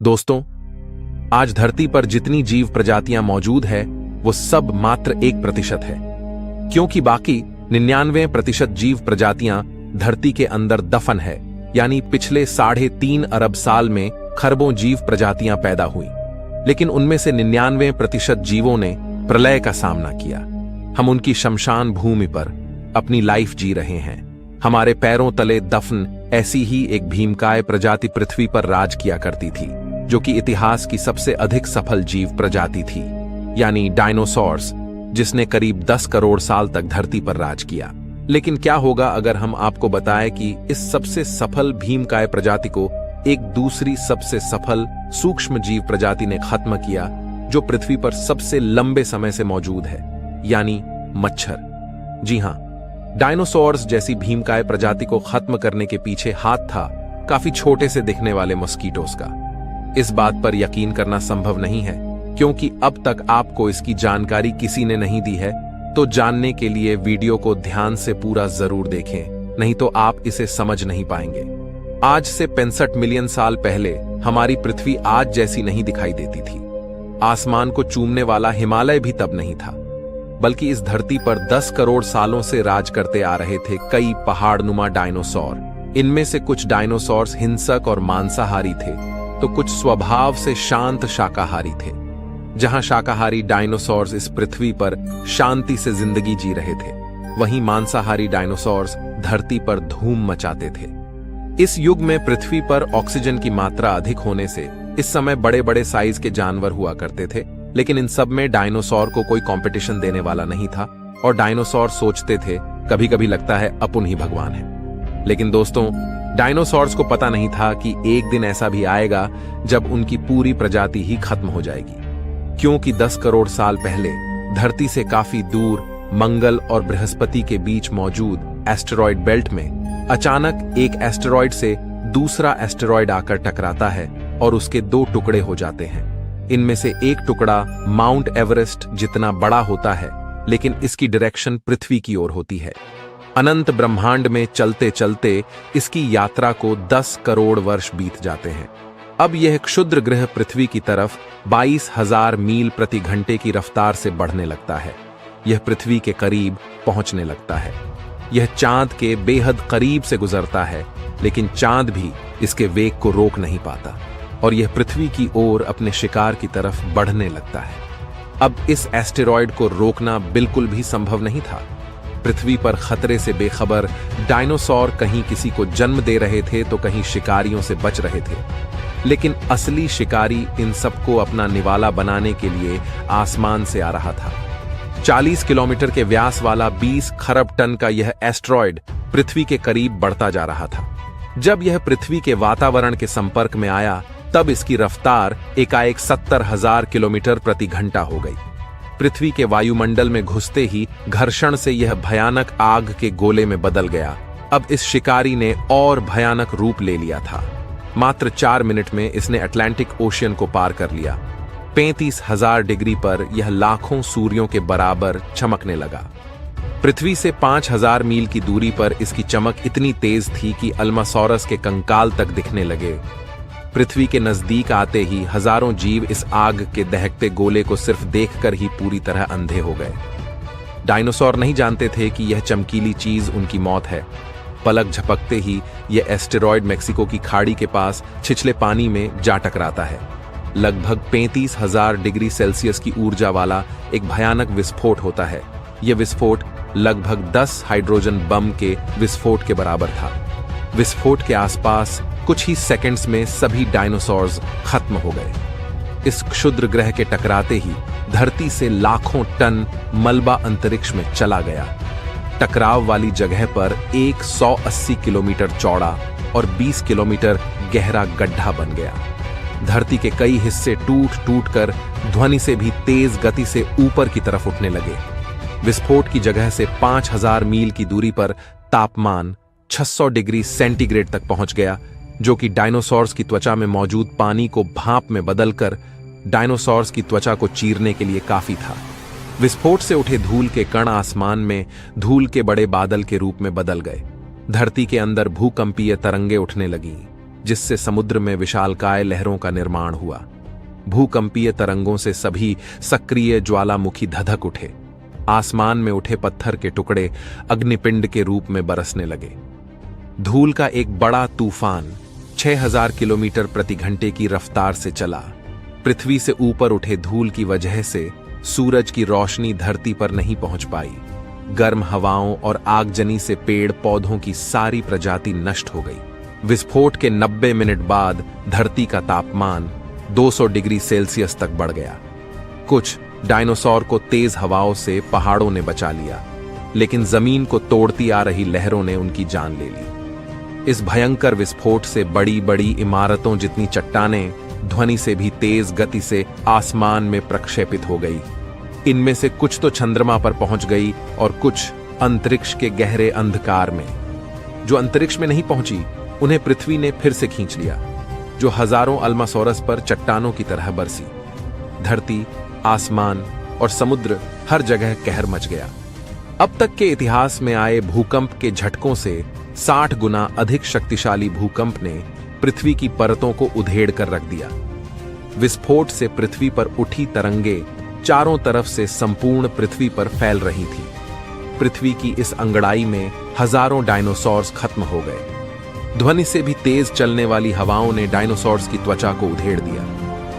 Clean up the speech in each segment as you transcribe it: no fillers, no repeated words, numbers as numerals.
दोस्तों, आज धरती पर जितनी जीव प्रजातियां मौजूद है वो सब मात्र 1% है, क्योंकि बाकी 99% जीव प्रजातियां धरती के अंदर दफन है। यानी पिछले 3.5 अरब साल में खरबों जीव प्रजातियां पैदा हुई, लेकिन उनमें से 99% जीवों ने प्रलय का सामना किया। हम उनकी शमशान भूमि पर अपनी लाइफ जी रहे हैं। हमारे पैरों तले दफन ऐसी ही एक भीमकाय प्रजाति पृथ्वी पर राज किया करती थी, जो कि इतिहास की सबसे अधिक सफल जीव प्रजाति थी, यानी डायनासोर्स, जिसने करीब 10 करोड़ साल तक धरती पर राज किया। लेकिन क्या होगा अगर हम आपको बताएं कि इस सबसे सफल भीमकाय प्रजाति को एक दूसरी सबसे सफल सूक्ष्म जीव प्रजाति ने खत्म किया, जो पृथ्वी पर सबसे लंबे समय से मौजूद है, यानी मच्छर। जी हां, डायनासोर्स जैसी भीमकाय प्रजाति को खत्म करने के पीछे हाथ था काफी छोटे से दिखने वाले मॉस्किटोस का। इस बात पर यकीन करना संभव नहीं है, क्योंकि अब तक आपको इसकी जानकारी किसी ने नहीं दी है। तो जानने के लिए वीडियो को ध्यान से पूरा जरूर देखें, नहीं तो आप इसे समझ नहीं पाएंगे। आज से 65 मिलियन साल पहले हमारी पृथ्वी आज जैसी नहीं दिखाई देती थी। आसमान को चूमने वाला हिमालय भी तब नहीं था, बल्कि इस धरती पर 10 करोड़ सालों से राज करते आ रहे थे कई पहाड़नुमा डायनासोर। इनमें से कुछ डायनासोर्स हिंसक और मांसाहारी थे, तो कुछ स्वभाव से शांत शाकाहारी थे। जहां शाकाहारी डायनासोर्स इस पृथ्वी पर शांति से जिंदगी जी रहे थे, वहीं मांसाहारी डायनासोर्स धरती पर धूम मचाते थे। इस युग में पृथ्वी पर ऑक्सीजन की मात्रा अधिक होने से इस समय बड़े बड़े साइज के जानवर हुआ करते थे, लेकिन इन सब में डायनासोर को कोई कंपटीशन देने वाला नहीं था। और डायनासोर सोचते थे, कभी कभी लगता है अपन ही भगवान है। लेकिन दोस्तों, डायनासोर्स को पता नहीं था कि एक दिन ऐसा भी आएगा जब उनकी पूरी प्रजाति ही खत्म हो जाएगी, क्योंकि 10 करोड़ साल पहले धरती से काफी दूर मंगल और बृहस्पति के बीच मौजूद एस्टेरॉयड बेल्ट में अचानक एक एस्टेरॉयड से दूसरा एस्टेरॉयड आकर टकराता है और उसके 2 टुकड़े हो जाते हैं। इनमें से एक टुकड़ा माउंट एवरेस्ट जितना बड़ा होता है, लेकिन इसकी डायरेक्शन पृथ्वी की ओर होती है। अनंत ब्रह्मांड में चलते चलते इसकी यात्रा को 10 करोड़ वर्ष बीत जाते हैं। अब यह क्षुद्र ग्रह पृथ्वी की तरफ 22,000 मील प्रति घंटे की रफ्तार से बढ़ने लगता है। यह पृथ्वी के करीब पहुंचने लगता है। यह चांद के बेहद करीब से गुजरता है, लेकिन चांद भी इसके वेग को रोक नहीं पाता और यह पृथ्वी की ओर अपने शिकार की तरफ बढ़ने लगता है। अब इस एस्टेरॉयड को रोकना बिल्कुल भी संभव नहीं था। पृथ्वी पर खतरे से बेखबर डायनासोर कहीं किसी को जन्म दे रहे थे, तो कहीं शिकारियों से बच रहे थे। लेकिन असली शिकारी इन सबको अपना निवाला बनाने के लिए आसमान से आ रहा था। 40 किलोमीटर के व्यास वाला 20 खरब टन का यह एस्टेरॉयड पृथ्वी के करीब बढ़ता जा रहा था। जब यह पृथ्वी के वातावरण के संपर्क में आया, तब इसकी रफ्तार एकाएक 70,000 किलोमीटर प्रति घंटा हो गई। पृथ्वी के वायुमंडल में घुसते ही घर्षण से यह भयानक आग के गोले में बदल गया। अब इस शिकारी ने और भयानक रूप ले लिया था। मात्र 4 मिनट में इसने अटलांटिक ओशियन को पार कर लिया। 35,000 डिग्री पर यह लाखों सूर्यों के बराबर चमकने लगा। पृथ्वी से 5,000 मील की दूरी पर इसकी चमक इतनी तेज थी कि अल्मासोरस के कंकाल तक दिखने लगे। पृथ्वी के नजदीक आते ही हजारों जीव इस आग के दहकते गोले को सिर्फ देखकर ही पूरी तरह अंधे हो गए। डायनासोर नहीं जानते थे कि यह चमकीली चीज उनकी मौत है। पलक झपकते ही यह एस्टेरॉयड मेक्सिको की खाड़ी के पास छिछले पानी में जा टकराता है। लगभग 35,000 डिग्री सेल्सियस की ऊर्जा वाला एक भयानक विस्फोट होता है। यह विस्फोट लगभग 10 हाइड्रोजन बम के विस्फोट के बराबर था। विस्फोट के आसपास कुछ ही सेकंड्स में सभी डायनासोर्स खत्म हो गए। इस क्षुद्र ग्रह के टकराते ही धरती से लाखों टन मलबा अंतरिक्ष में चला गया। टकराव वाली जगह पर एक 180 किलोमीटर चौड़ा और 20 किलोमीटर गहरा गड्ढा बन गया। धरती के कई हिस्से टूट टूट कर ध्वनि से भी तेज गति से ऊपर की तरफ उठने लगे। विस्फोट की जगह से 5,000 मील की दूरी पर तापमान 600 डिग्री सेंटीग्रेड तक पहुंच गया, जो कि डायनासोर्स की त्वचा में मौजूद पानी को भाप में बदलकर डायनासोर्स की त्वचा को चीरने के लिए काफी था। विस्फोट से उठे धूल के कण आसमान में धूल के बड़े बादल के रूप में बदल गए। धरती के अंदर भूकंपीय तरंगे उठने लगीं। जिससे समुद्र में विशालकाय लहरों का निर्माण हुआ। भूकंपीय तरंगों से सभी सक्रिय ज्वालामुखी धधक उठे। आसमान में उठे पत्थर के टुकड़े अग्निपिंड के रूप में बरसने लगे। धूल का एक बड़ा तूफान 6000 किलोमीटर प्रति घंटे की रफ्तार से चला। पृथ्वी से ऊपर उठे धूल की वजह से सूरज की रोशनी धरती पर नहीं पहुंच पाई। गर्म हवाओं और आगजनी से पेड़ पौधों की सारी प्रजाति नष्ट हो गई। विस्फोट के 90 मिनट बाद धरती का तापमान 200 डिग्री सेल्सियस तक बढ़ गया। कुछ डायनासोर को तेज हवाओं से पहाड़ों ने बचा लिया, लेकिन जमीन को तोड़ती आ रही लहरों ने उनकी जान ले ली। इस भयंकर विस्फोट से बड़ी बड़ी इमारतों जितनी चट्टानें ध्वनि से भी तेज गति से आसमान में प्रक्षेपित हो गई। इनमें से कुछ तो चंद्रमा पर पहुंच गई और कुछ अंतरिक्ष के गहरे अंधकार में। जो अंतरिक्ष में नहीं पहुंची उन्हें पृथ्वी ने फिर से खींच लिया, जो हजारों अल्मासोरस पर चट्टानों की तरह बरसी। धरती, आसमान और समुद्र, हर जगह कहर मच गया। अब तक के इतिहास में आए भूकंप के झटकों से 60 गुना अधिक शक्तिशाली भूकंप ने पृथ्वी की परतों को उधेड़ कर रख दिया। विस्फोट से पृथ्वी पर उठी तरंगे चारों तरफ से संपूर्ण पृथ्वी पर फैल रही थी। पृथ्वी की इस अंगड़ाई में हजारों डायनासोर्स खत्म हो गए। ध्वनि से भी तेज चलने वाली हवाओं ने डायनासोर्स की त्वचा को उधेड़ दिया।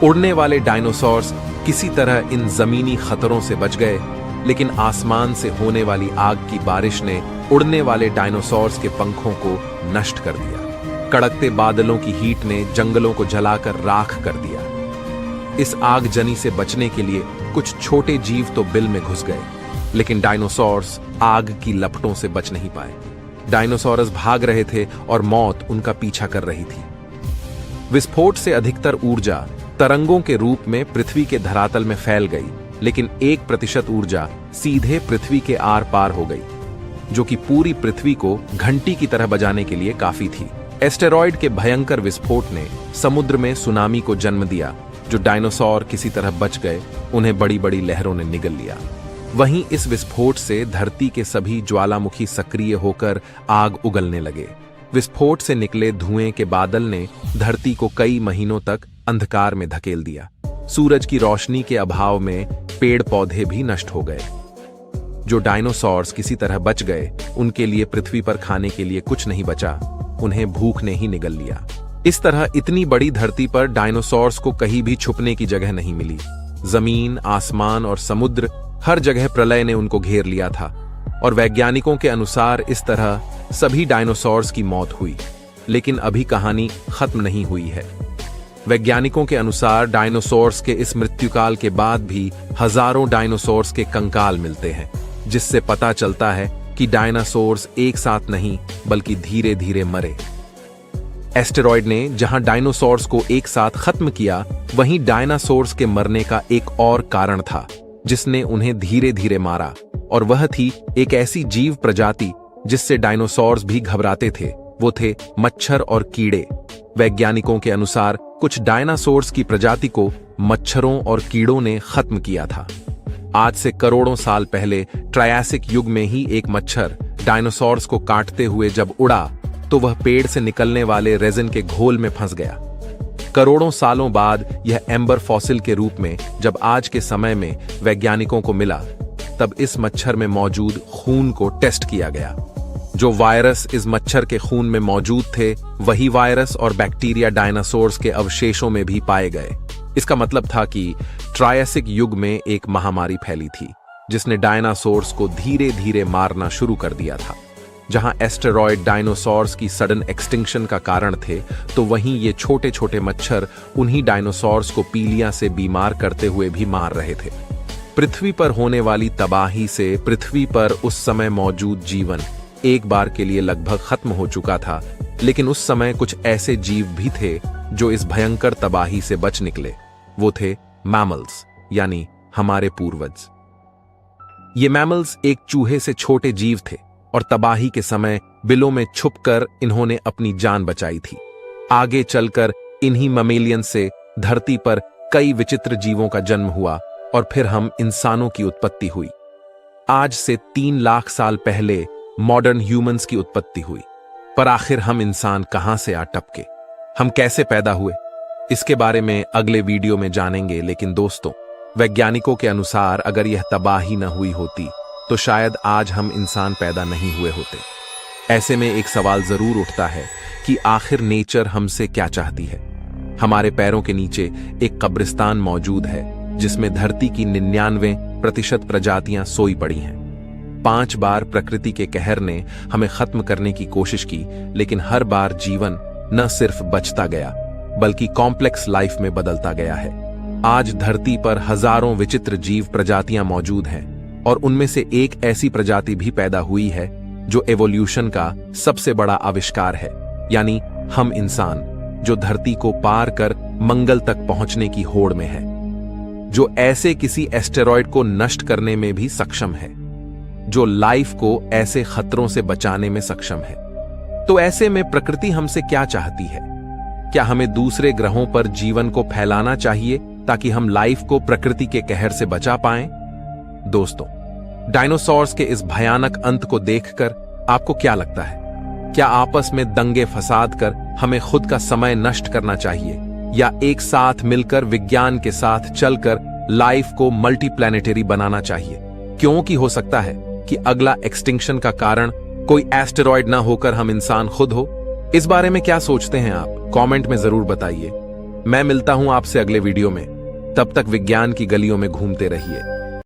उड़ने वाले डायनासोर्स किसी तरह इन जमीनी खतरों से बच गए, लेकिन आसमान से होने वाली आग की बारिश ने उड़ने वाले डायनासोर्स के पंखों को नष्ट कर दिया। कड़कते बादलों की हीट ने जंगलों को जलाकर राख कर दिया। इस आगजनी से बचने के लिए कुछ छोटे जीव तो बिल में घुस गए, लेकिन डायनासोर्स आग की लपटों से बच नहीं पाए। डायनासोरस भाग रहे थे और मौत उनका पीछा कर रही थी। विस्फोट से अधिकतर ऊर्जा तरंगों के रूप में पृथ्वी के धरातल में फैल गई, लेकिन 1% ऊर्जा सीधे पृथ्वी के आर पार हो गई, जो कि पूरी पृथ्वी को घंटी की तरह बजाने के लिए काफी थी। एस्टेरॉयड के भयंकर विस्फोट ने समुद्र में सुनामी को जन्म दिया। जो डायनासोर किसी तरह बच गए, उन्हें बड़ी बड़ी लहरों ने निगल लिया। वहीं इस विस्फोट से धरती के सभी ज्वालामुखी सक्रिय होकर आग उगलने लगे। विस्फोट से निकले धुएं के बादल ने धरती को कई महीनों तक अंधकार में धकेल दिया। सूरज की रोशनी के अभाव में पेड़ पौधे भी नष्ट हो गए। जो डायनासोर्स किसी तरह बच गए, उनके लिए पृथ्वी पर खाने के लिए कुछ नहीं बचा। उन्हें भूख ने ही निगल लिया। इस तरह इतनी बड़ी धरती पर डायनासोर्स को कहीं भी छुपने की जगह नहीं मिली। जमीन, आसमान और समुद्र, हर जगह प्रलय ने उनको घेर लिया था। और वैज्ञानिकों के अनुसार इस तरह सभी डायनासोर्स की मौत हुई। लेकिन अभी कहानी खत्म नहीं हुई है। वैज्ञानिकों के अनुसार डायनासोर्स के इस मृत्युकाल के बाद भी हजारों डायनासोर्स के कंकाल मिलते हैं, जिससे पता चलता है कि डायनासोर्स एक साथ नहीं बल्कि धीरे धीरे मरे। एस्टेरॉयड ने जहां डायनासोर्स को एक साथ खत्म किया, वहीं डायनासोर्स के मरने का एक और कारण था जिसने उन्हें धीरे धीरे मारा, और वह थी एक ऐसी जीव प्रजाति जिससे डायनासोर्स भी घबराते थे। वो थे मच्छर और कीड़े। वैज्ञानिकों के अनुसार कुछ डायनासोर्स की प्रजाति को मच्छरों और कीड़ों ने खत्म किया था। आज से करोड़ों साल पहले ट्रायसिक युग में ही एक मच्छर डायनासोर्स को काटते हुए जब उड़ा, तो वह पेड़ से निकलने वाले रेजिन के घोल में फंस गया। करोड़ों सालों बाद यह एम्बर फॉसिल के रूप में जब आज के समय में वैज्ञानिकों को मिला, तब इस मच्छर में मौजूद खून को टेस्ट किया गया। जो वायरस इस मच्छर के खून में मौजूद थे, वही वायरस और बैक्टीरिया डायनासोर्स के अवशेषों में भी पाए गए। इसका मतलब था कि ट्रायसिक युग में एक महामारी फैली थी, जिसने डायनासोर्स को धीरे धीरे मारना शुरू कर दिया था। जहां एस्टेरॉयड डायनासोर्स की सडन एक्सटिंक्शन का कारण थे, तो वहीं ये छोटे छोटे मच्छर उन्हीं डायनासोर्स को पीलिया से बीमार करते हुए भी मार रहे थे। पृथ्वी पर होने वाली तबाही से पृथ्वी पर उस समय मौजूद जीवन एक बार के लिए लगभग खत्म हो चुका था, लेकिन उस समय कुछ ऐसे जीव भी थे जो इस भयंकर तबाही से बच निकले। वो थे मैमल्स, यानी हमारे पूर्वज। ये मैमल्स एक चूहे से छोटे जीव थे और तबाही के समय बिलों में छुपकर इन्होंने अपनी जान बचाई थी। आगे चलकर इन्हीं ममेलियन से धरती पर कई विचित्र जीवों का जन्म हुआ और फिर हम इंसानों की उत्पत्ति हुई। आज से 3 लाख साल पहले मॉडर्न ह्यूमंस की उत्पत्ति हुई। पर आखिर हम इंसान कहां से आ टपके? हम कैसे पैदा हुए, इसके बारे में अगले वीडियो में जानेंगे। लेकिन दोस्तों, वैज्ञानिकों के अनुसार अगर यह तबाही न हुई होती तो शायद आज हम इंसान पैदा नहीं हुए होते। ऐसे में एक सवाल जरूर उठता है कि आखिर नेचर हमसे क्या चाहती है। हमारे पैरों के नीचे एक कब्रिस्तान मौजूद है जिसमें धरती की 99% प्रजातियां सोई पड़ी हैं। 5 बार प्रकृति के कहर ने हमें खत्म करने की कोशिश की, लेकिन हर बार जीवन न सिर्फ बचता गया बल्कि कॉम्प्लेक्स लाइफ में बदलता गया है। आज धरती पर हजारों विचित्र जीव प्रजातियां मौजूद हैं और उनमें से एक ऐसी प्रजाति भी पैदा हुई है जो एवोल्यूशन का सबसे बड़ा आविष्कार है, यानी हम इंसान, जो धरती को पार कर मंगल तक पहुंचने की होड़ में है, जो ऐसे किसी एस्टेरॉयड को नष्ट करने में भी सक्षम है, जो लाइफ को ऐसे खतरों से बचाने में सक्षम है। तो ऐसे में प्रकृति हमसे क्या चाहती है? क्या हमें दूसरे ग्रहों पर जीवन को फैलाना चाहिए ताकि हम लाइफ को प्रकृति के कहर से बचा पाएं? दोस्तों, डायनासोर्स के इस भयानक अंत को देखकर आपको क्या लगता है? क्या आपस में दंगे फसाद कर हमें खुद का समय नष्ट करना चाहिए, या एक साथ मिलकर विज्ञान के साथ चलकर लाइफ को मल्टीप्लैनेटरी बनाना चाहिए? क्योंकि हो सकता है कि अगला एक्सटिंक्शन का कारण कोई एस्टेरॉयड ना होकर हम इंसान खुद हो। इस बारे में क्या सोचते हैं आप? कमेंट में जरूर बताइए। मैं मिलता हूं आपसे अगले वीडियो में। तब तक विज्ञान की गलियों में घूमते रहिए।